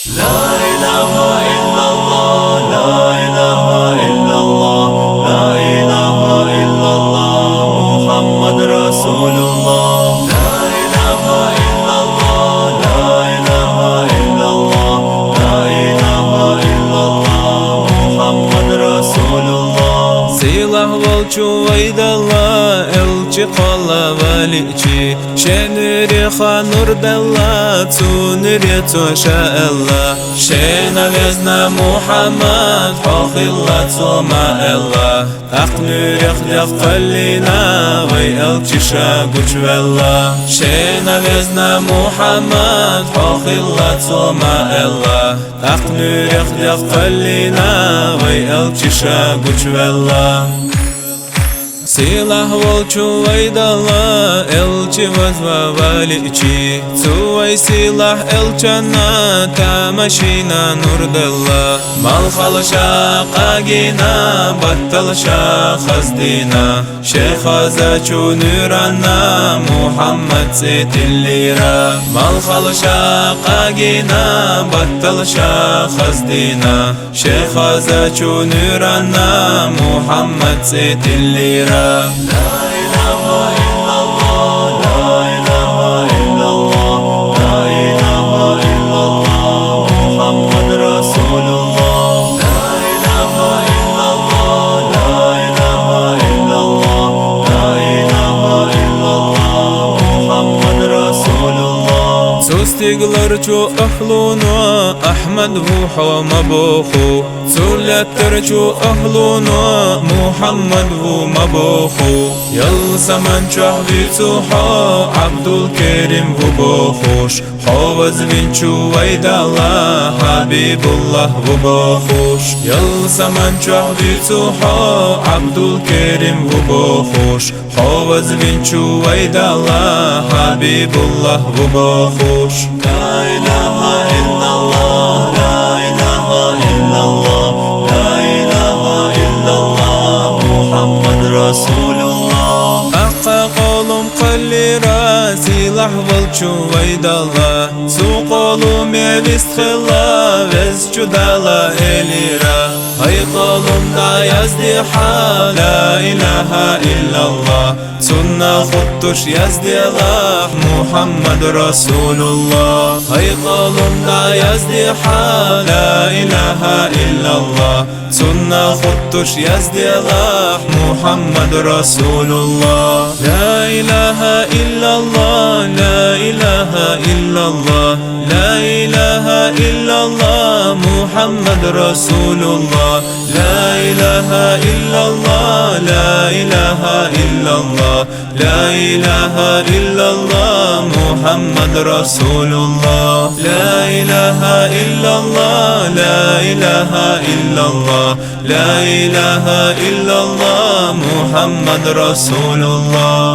لا إله إلا الله، لا إله إلا الله، لا إله إلا الله، محمد رسول الله. لا إله إلا الله، لا إله إلا الله، لا إله إلا الله، محمد رسول الله. Silah volçu vaydallah, elçi qala valiçi, şeniri xanur bella, tuniri toşa Allah. Şena vezna Muhammad, xoxilla toma Allah. Aqnuri xdaf qallina, vay elçi şaguç vella. Şena vezna Muhammad, xoxilla toma Allah. Aqnuri xdaf qallina, vay elçi şaguç vella. Silah volçu vaydallah, elçi vazva valiçi, Suvay silah elçana, tamaşina nurdallah. Mal xalşa qagina, battalşa xazdina, Şekhaza çunurana, Muhammed setillira. Mal xalşa qagina, battalşa xazdina, Şekhaza çunurana, Muhammed setillira. لا إله إلا الله، لا إله إلا الله، لا إله إلا الله، محمد رسول الله. لا إله إلا الله، لا إله إلا الله، لا إله إلا الله، محمد رسول الله. Sustiglar çu ahlunu, Ahmed vuhu mabuhu, Sulattar çu ahlunu, Muhammed vu mabuhu. Yal zaman çahvi tuha, Abdul Kerim vu bohuş. Havaz vinçu vaydallah, Habibullah vu bohuş. Yal zaman çahvi tuha, Abdul Kerim vu bohuş. Havaz vinçu vaydallah, Habibullah vu bohuş. La ilahe illallah, la ilahe illallah, la ilahe illallah, Muhammed Resulullah. Haqqa qolum qallira, silah volçu vaydallah, Su qolum evist xilla, vez cudala elira. Hay qolumda yazdiha, la ilahe illallah, Sunna xuttuş yazdilah, Muhammed Resulullah. Hay qolumda yazdiha, la ilahe illallah, Sunna xuttuş yazdilah, Muhammed Resulullah. La ilahe illallah, la ilahe illallah, la ilahe illallah, Muhammed Resulullah. La ilahe illallah, la ilahe illallah, la ilahe illallah, Muhammed Resulullah. La ilahe illallah, la ilahe illallah, la ilahe illallah, Muhammed Resulullah.